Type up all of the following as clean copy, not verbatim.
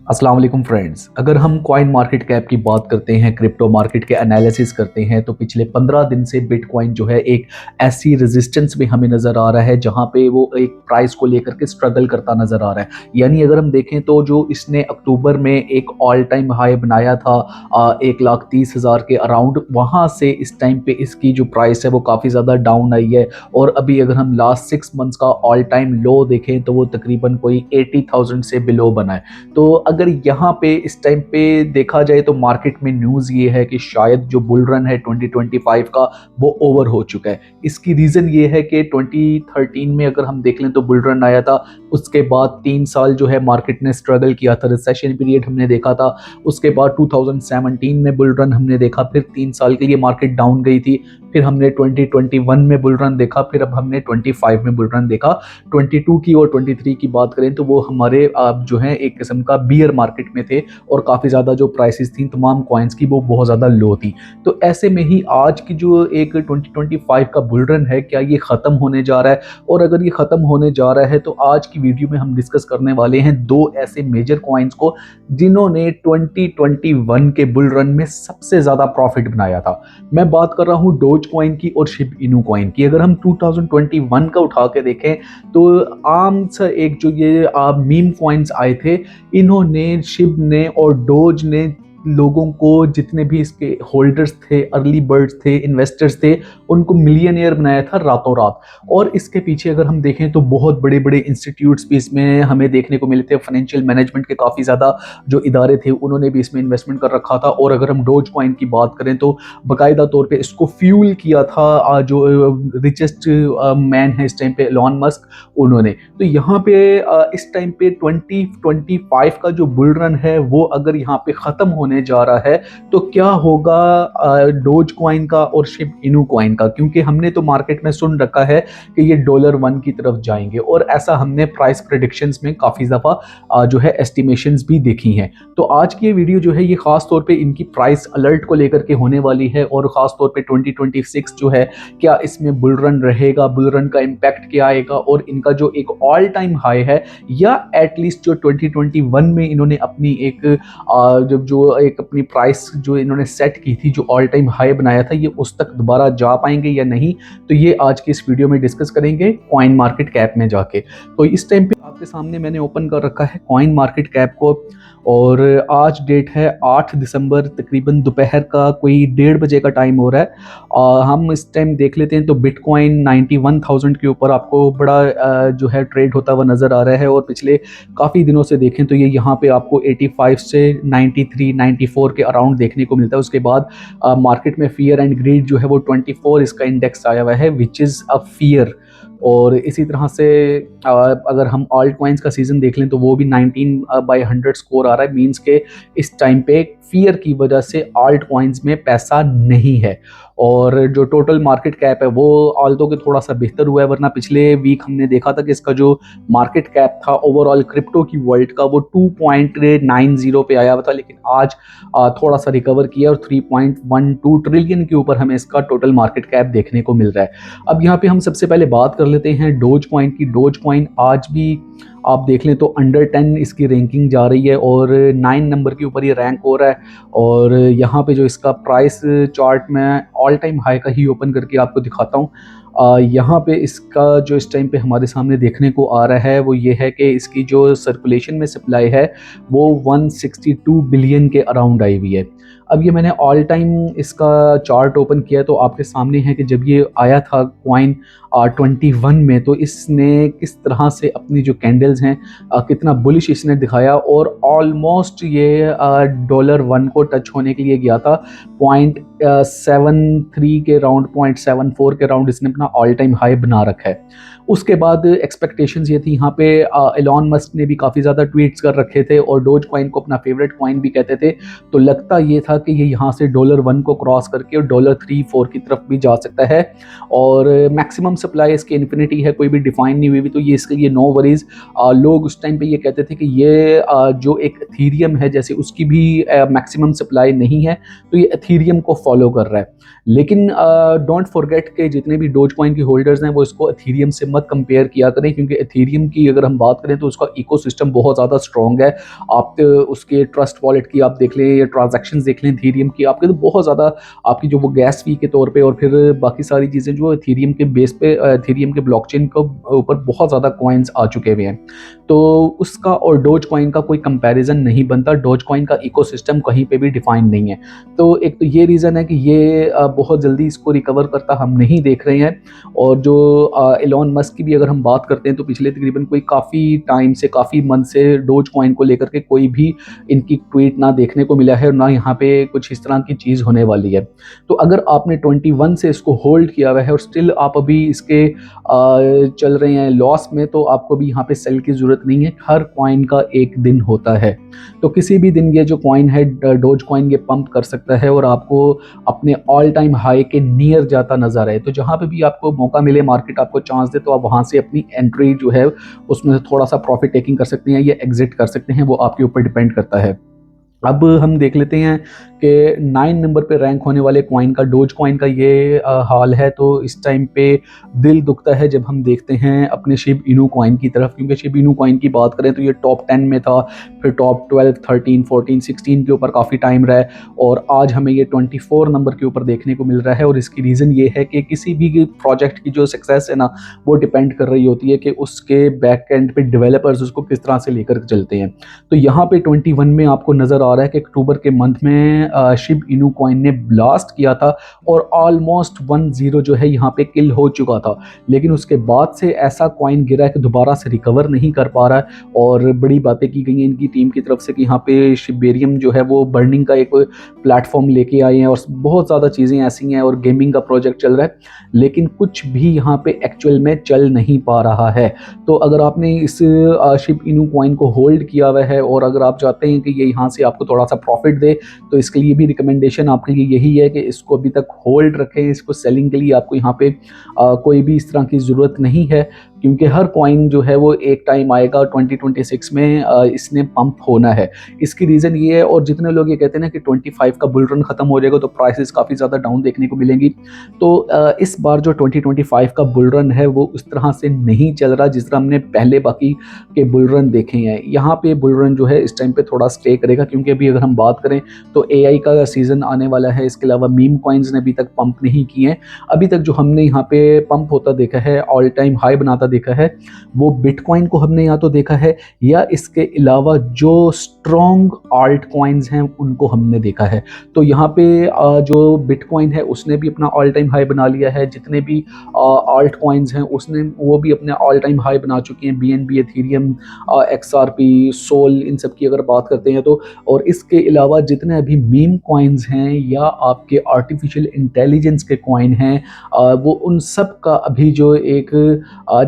अस्सलाम वालेकुम फ्रेंड्स। अगर हम कॉइन मार्केट कैप की बात करते हैं, क्रिप्टो मार्केट के एनालिसिस करते हैं, तो पिछले 15 दिन से बिटकॉइन जो है एक ऐसी रेजिस्टेंस में हमें नज़र आ रहा है जहां पे वो एक प्राइस को लेकर के स्ट्रगल करता नज़र आ रहा है। यानी अगर हम देखें तो जो इसने अक्टूबर में एक ऑल टाइम हाई बनाया था 1,30,000 के अराउंड, वहां से इस टाइम पे इसकी जो प्राइस है वो काफ़ी ज़्यादा डाउन आई है। और अभी अगर हम लास्ट 6 मंथ्स का ऑल टाइम लो देखें तो वो तकरीबन कोई 80,000 से बिलो बना है। तो अगर यहाँ पे इस टाइम पे देखा जाए तो मार्केट में न्यूज़ ये है कि शायद जो बुल रन है 2025 का वो ओवर हो चुका है। इसकी रीज़न ये है कि 2013 में अगर हम देख लें तो बुल रन आया था, उसके बाद 3 साल जो है मार्केट ने स्ट्रगल किया था, रिसेशन पीरियड हमने देखा था। उसके बाद 2017 में बुल रन हमने देखा, फिर 3 साल के लिए मार्केट डाउन गई थी। फिर हमने 2021 में बुल रन देखा, फिर अब हमने 25 में बुल रन देखा। 22 की और 23 की बात करें तो वो हमारे जो है एक किस्म का बियर मार्केट में थे, और काफ़ी ज़्यादा जो प्राइसेस थी तमाम कॉइन्स की वो बहुत ज़्यादा लो थी। तो ऐसे में ही आज की जो एक 2025 का बुल रन है, क्या ये ख़त्म होने जा रहा है? और अगर ये ख़त्म होने जा रहा है तो आज की वीडियो में हम डिस्कस करने वाले हैं दो ऐसे मेजर कॉइन्स को जिन्होंने 2021 के बुल रन में सबसे ज़्यादा प्रॉफिट बनाया था। मैं बात कर रहा हूँ डोज कॉइन की और शिब इनू कॉइन की। अगर हम 2021 का उठा के देखें तो आम सा एक जो ये मीम कॉइन्स आए थे, इन्होंने, शिब ने और डोज ने लोगों को, जितने भी इसके होल्डर्स थे, अर्ली बर्ड्स थे, इन्वेस्टर्स थे, उनको मिलियनियर बनाया था रातों रात। और इसके पीछे अगर हम देखें तो बहुत बड़े बड़े इंस्टीट्यूट्स भी इसमें हमें देखने को मिले थे। फाइनेंशियल मैनेजमेंट के काफ़ी ज़्यादा जो इदारे थे उन्होंने भी इसमें इन्वेस्टमेंट कर रखा था। और अगर हम डोज कॉइन की बात करें तो बाकायदा तौर पे इसको फ्यूल किया था जो रिचेस्ट मैन है इस टाइम पे, एलॉन मस्क, उन्होंने। तो यहाँ पे इस टाइम पे 2025 का जो बुल रन है वो अगर यहाँ पे ख़त्म होने जा रहा है तो क्या होगा डोज कॉइन का और शिब इनू कॉइन का? क्योंकि हमने तो मार्केट में सुन रखा है कि ये $1 की तरफ जाएंगे, और ऐसा हमने प्राइस प्रेडिक्शंस में काफ़ी दफ़ा जो है एस्टिमेशंस भी देखी हैं। तो आज की ये वीडियो जो है ये ख़ास तौर पे इनकी प्राइस अलर्ट को लेकर के होने वाली है, और ख़ास तौर पे 2026 जो है, क्या इसमें बुल रन रहेगा, बुल रन का इम्पैक्ट क्या आएगा, और इनका जो एक ऑल टाइम हाई है, या एटलीस्ट जो 2021 में इन्होंने अपनी एक जब जो एक अपनी प्राइस जो इन्होंने सेट की थी, जो ऑल टाइम हाई बनाया था, ये उस तक दोबारा जा पाएंगे या नहीं? तो ये आज की इस वीडियो में डिस्कस करेंगे कॉइन मार्केट कैप में जाके। तो इस टाइम पे आपके सामने मैंने ओपन कर रखा है कॉइन मार्केट कैप को, और आज डेट है 8 दिसंबर, तकरीबन दोपहर का कोई 1:30 बजे का टाइम हो रहा है। हम इस टाइम देख लेते हैं तो बिटकॉइन 91,000 के ऊपर आपको बड़ा जो है ट्रेड होता हुआ नज़र आ रहा है। और पिछले काफ़ी दिनों से देखें तो ये यहाँ पे आपको 85 से 93, 94 के अराउंड देखने को मिलता है। उसके बाद मार्केट में फियर एंड ग्रीड जो है वो 24 इसका इंडेक्स आया हुआ है, विच इज़ अ फियर। और इसी तरह से अगर हम ऑल्ट कॉइन्स का सीज़न देख लें तो वो भी 19/100 स्कोर आ रहा है। मींस के इस टाइम पे फियर की वजह से ऑल्ट कॉइन्स में पैसा नहीं है। और जो टोटल मार्केट कैप है वो ऑल्टो के थोड़ा सा बेहतर हुआ है, वरना पिछले वीक हमने देखा था कि इसका जो मार्केट कैप था ओवरऑल क्रिप्टो की वर्ल्ड का वो 2.90 पे आया हुआ था, लेकिन आज थोड़ा सा रिकवर किया और 3.12 ट्रिलियन के ऊपर हमें इसका टोटल मार्केट कैप देखने को मिल रहा है। अब यहाँ पे हम सबसे पहले बात कर लेते हैं डोज कॉइन की। डोज कॉइन आज भी आप देख लें तो अंडर 10 इसकी रैंकिंग जा रही है, और 9 नंबर के ऊपर ये रैंक हो रहा है। और यहाँ पे जो इसका प्राइस चार्ट में ऑल टाइम हाई का ही ओपन करके आपको दिखाता हूँ। यहाँ पे इसका जो इस टाइम पे हमारे सामने देखने को आ रहा है वो ये है कि इसकी जो सर्कुलेशन में सप्लाई है वो 162 बिलियन के अराउंड आई हुई है। अब ये मैंने ऑल टाइम इसका चार्ट ओपन किया तो आपके सामने है कि जब ये आया था कॉइन 21 में, तो इसने किस तरह से अपनी जो कैंडल्स हैं कितना बुलिश इसने दिखाया, और ऑलमोस्ट ये $1 को टच होने के लिए गया था। 0.73 के राउंड, 0.74 के राउंड इसने अपना ऑल टाइम हाई बना रखा है। उसके बाद एक्सपेक्टेशंस ये थी, यहाँ पे एलॉन मस्क ने भी काफ़ी ज़्यादा ट्वीट्स कर रखे थे और डोज कॉइन को अपना फेवरेट कॉइन भी कहते थे। तो लगता ये था कि ये यहाँ से $1 को क्रॉस करके और $3-4 की तरफ भी जा सकता है। और मैक्सिमम सप्लाई इसकी इन्फिनिटी है, कोई भी डिफाइन नहीं हुई भी, तो ये इसके लिए नो वरीज। लोग उस टाइम पे ये कहते थे कि ये जो एक एथीरियम है जैसे उसकी भी मैक्सिमम सप्लाई नहीं है, तो ये एथीरियम को फॉलो कर रहा है। लेकिन डोंट फॉरगेट के जितने भी डोज कॉइन के होल्डर्स हैं वो इसको एथेरियम से मत कंपेयर किया करें, क्योंकि एथेरियम की अगर हम बात करें तो उसका इकोसिस्टम बहुत ज़्यादा स्ट्रॉन्ग है। आप उसके ट्रस्ट वॉलेट की आप देख लें या ट्रांजैक्शंस देख लें एथेरियम की, आपके तो बहुत ज़्यादा आपकी जो वो गैस फी के तौर पे और फिर बाकी सारी चीज़ें जो एथेरियम के बेस पे एथेरियम के ब्लॉकचेन के ऊपर बहुत ज़्यादा कॉइन्स आ चुके हुए हैं। तो उसका और डोज कॉइन का कोई कंपैरिजन नहीं बनता, डोज कॉइन का इकोसिस्टम कहीं पे भी डिफाइन नहीं है। तो एक तो ये रीज़न है कि ये बहुत जल्दी इसको रिकवर करता हम नहीं देख रहे हैं। और जो एलोन मस्क की भी अगर हम बात करते हैं तो पिछले तकरीबन कोई काफ़ी टाइम से, काफ़ी मंथ से डोज कॉइन को लेकर के कोई भी इनकी ट्वीट ना देखने को मिला है और ना यहाँ पे कुछ इस तरह की चीज़ होने वाली है। तो अगर आपने 21 से इसको होल्ड किया हुआ है और स्टिल आप अभी इसके चल रहे हैं लॉस में, तो आपको भी यहाँ पे सेल की ज़रूरत नहीं है। हर कॉइन का एक दिन होता है, तो किसी भी दिन ये जो कॉइन है डोज कॉइन ये पंप कर सकता है और आपको अपने ऑल टाइम हाई के नियर जाता नजर आए। तो जहाँ पे भी आपको मौका मिले, मार्केट आपको चांस दे, तो आप वहाँ से अपनी एंट्री जो है उसमें से थोड़ा सा प्रॉफिट टेकिंग कर सकते हैं या एग्जिट कर सकते हैं, वो आपके ऊपर डिपेंड करता है। अब हम देख लेते हैं कि 9 नंबर पे रैंक होने वाले कॉइन का, डोज कॉइन का ये हाल है। तो इस टाइम पे दिल दुखता है जब हम देखते हैं अपने शिब इनू कॉइन की तरफ, क्योंकि शिब इनू कॉइन की बात करें तो ये टॉप 10 में था, फिर टॉप 12, 13, 14, 16 के ऊपर काफ़ी टाइम रहा है और आज हमें ये 24 नंबर के ऊपर देखने को मिल रहा है। और इसकी रीज़न ये है कि किसी भी प्रोजेक्ट की जो सक्सेस है ना, वो डिपेंड कर रही होती है कि उसके बैक एंड पे डेवलपर्स उसको किस तरह से लेकर चलते हैं। तो यहाँ पे 21 में आपको नज़र आ रहा है कि अक्टूबर के मंथ में शिब इनू कॉइन ने ब्लास्ट किया था और ऑलमोस्ट 10 जो है यहाँ पे किल हो चुका था। लेकिन उसके बाद से ऐसा कॉइन गिरा है कि दोबारा से रिकवर नहीं कर पा रहा है और बड़ी बातें की गई हैं इनकी टीम की तरफ से कि यहाँ पे शिबेरियम जो है वो बर्निंग का एक प्लेटफॉर्म लेके आए हैं और बहुत ज़्यादा चीज़ें ऐसी हैं और गेमिंग का प्रोजेक्ट चल रहा है, लेकिन कुछ भी यहाँ पे एक्चुअल में चल नहीं पा रहा है। तो अगर आपने इस शिब इनू कॉइन को होल्ड किया हुआ है और अगर आप चाहते हैं कि ये यहाँ से आपको थोड़ा सा प्रॉफिट दे, तो इसके लिए भी रिकमेंडेशन आपके लिए यही है कि इसको अभी तक होल्ड रखें। इसको सेलिंग के लिए आपको यहाँ पे कोई भी इस तरह की ज़रूरत नहीं है, क्योंकि हर कॉइन जो है वो एक टाइम आएगा 2026 में इसने पंप होना है। इसकी रीज़न ये है, और जितने लोग ये कहते हैं ना कि 25 का बुल रन ख़त्म हो जाएगा तो प्राइसेस काफ़ी ज़्यादा डाउन देखने को मिलेंगी, तो इस बार जो 2025 का बुल रन है वो उस तरह से नहीं चल रहा जिस तरह हमने पहले बाकी के बुल रन देखे हैं। यहाँ पे बुल रन जो है इस टाइम पे थोड़ा स्टे करेगा, क्योंकि अभी अगर हम बात करें तो एआई का सीज़न आने वाला है। इसके अलावा मीम कॉइन्स ने अभी तक पंप नहीं किए हैं। अभी तक जो हमने यहाँ पे पंप होता देखा है, ऑल टाइम हाई बनाता देखा है, वो बिटकॉइन को हमने या तो देखा है या इसके अलावा जो स्ट्रॉन्ग आल्ट कॉइन्स हैं उनको हमने देखा है। तो यहाँ पे जो बिटकॉइन है उसने भी अपना ऑल टाइम हाई बना लिया है, जितने भी आल्ट कॉइन्स हैं उसने वो भी अपने ऑल टाइम हाई बना चुके हैं। बीएनबी, एथेरियम, एक्सआरपी, सोल, इन सब की अगर बात करते हैं तो। और इसके अलावा जितने अभी मीम कॉइन्स हैं या आपके आर्टिफिशियल इंटेलिजेंस के कॉइन हैं, वो उन सब का अभी जो एक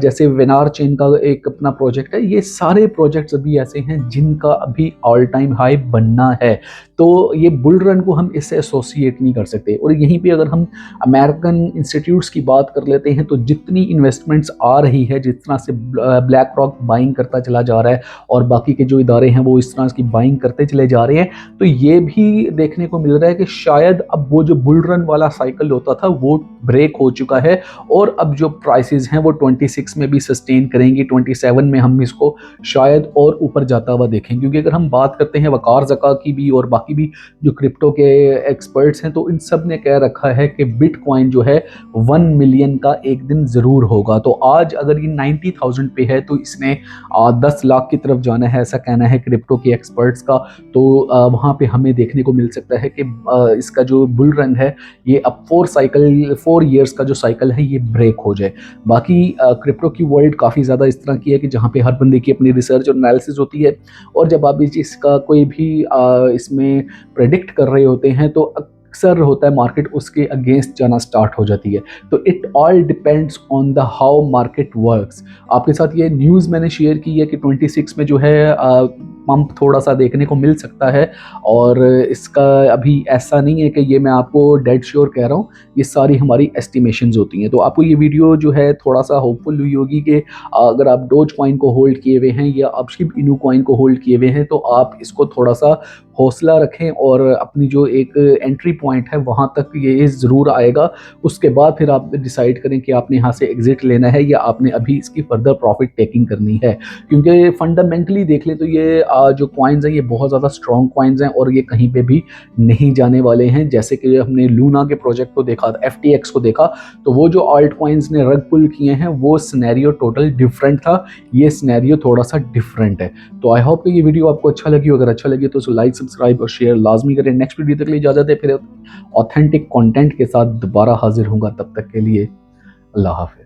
जैसे वेनार चेन का एक अपना प्रोजेक्ट है, ये सारे प्रोजेक्ट्स अभी ऐसे हैं जिनका अभी ऑल टाइम हाई बनना है। तो ये बुल रन को हम इससे एसोसिएट नहीं कर सकते। और यहीं पे अगर हम अमेरिकन इंस्टीट्यूट्स की बात कर लेते हैं तो जितनी इन्वेस्टमेंट्स आ रही है, जिस तरह से ब्लैक रॉक बाइंग करता चला जा रहा है और बाकी के जो इदारे हैं वो इस तरह की बाइंग करते चले जा रहे हैं, तो ये भी देखने को मिल रहा है कि शायद अब वो जो बुल रन वाला साइकिल होता था वो ब्रेक हो चुका है और अब जो प्राइसेस हैं वो 26 में भी सस्टेन करेंगी। 27 में हम इसको शायद और ऊपर जाता हुआ देखें, क्योंकि अगर हम बात करते हैं वकार ज़का की भी और बाकी भी जो क्रिप्टो के एक्सपर्ट्स हैं, तो इन सब ने कह रखा है कि बिटकॉइन जो है 1 मिलियन का एक दिन ज़रूर होगा। तो आज अगर ये 90,000 पे है तो इसने 10 लाख की तरफ जाना है, ऐसा कहना है क्रिप्टो के एक्सपर्ट्स का। तो वहाँ पे हमें देखने को मिल सकता है कि इसका जो बुल रन है ये अब 4 ईयर्स का जो साइकिल है ये ब्रेक हो जाए। बाकी क्रिप्टो की वर्ल्ड काफ़ी ज़्यादा इस तरह की है कि जहाँ पे हर बंदे की अपनी रिसर्च और एनालिसिस होती है, और जब आप इसका कोई भी इसमें प्रेडिक्ट कर रहे होते हैं तो अक्सर होता है मार्केट उसके अगेंस्ट जाना स्टार्ट हो जाती है। तो it all depends on the how market works. आपके साथ ये न्यूज़ मैंने शेयर की है कि 26 में जो है पंप थोड़ा सा देखने को मिल सकता है, और इसका अभी ऐसा नहीं है कि ये मैं आपको डेड श्योर कह रहा हूँ, ये सारी हमारी एस्टिमेशंस होती हैं। तो आपको ये वीडियो जो है थोड़ा सा होपफुल हुई होगी कि अगर आप डोज कॉइन को होल्ड किए हुए हैं या आप शिब इनू कॉइन को होल्ड किए हुए हैं तो आप इसको थोड़ा सा हौसला रखें और अपनी जो एक एंट्री पॉइंट है वहाँ तक ये ज़रूर आएगा। उसके बाद फिर आप डिसाइड करें कि आपने यहाँ से एग्ज़िट लेना है या आपने अभी इसकी फर्दर प्रॉफिट टेकिंग करनी है। क्योंकि फंडामेंटली देख लें तो ये जो कॉइन्स हैं ये बहुत ज़्यादा स्ट्रॉन्ग कॉइन्स हैं और ये कहीं पे भी नहीं जाने वाले हैं। जैसे कि हमने लूना के प्रोजेक्ट को देखा, FTX को देखा, तो वो जो ऑल्ट कॉइन्स ने रग पुल किए हैं वो सिनेरियो टोटल डिफरेंट था, ये सिनेरियो थोड़ा सा डिफरेंट है। तो आई होप कि ये वीडियो आपको अच्छा लगी हो। अगर अच्छा लगे तो लाइक, सब्सक्राइब और शेयर लाजमी करें। नेक्स्ट वीडियो तक के लिए इजाज़त है, फिर ऑथेंटिक कंटेंट के साथ दोबारा हाजिर होऊंगा। तब तक के लिए अल्लाह हाफिज़।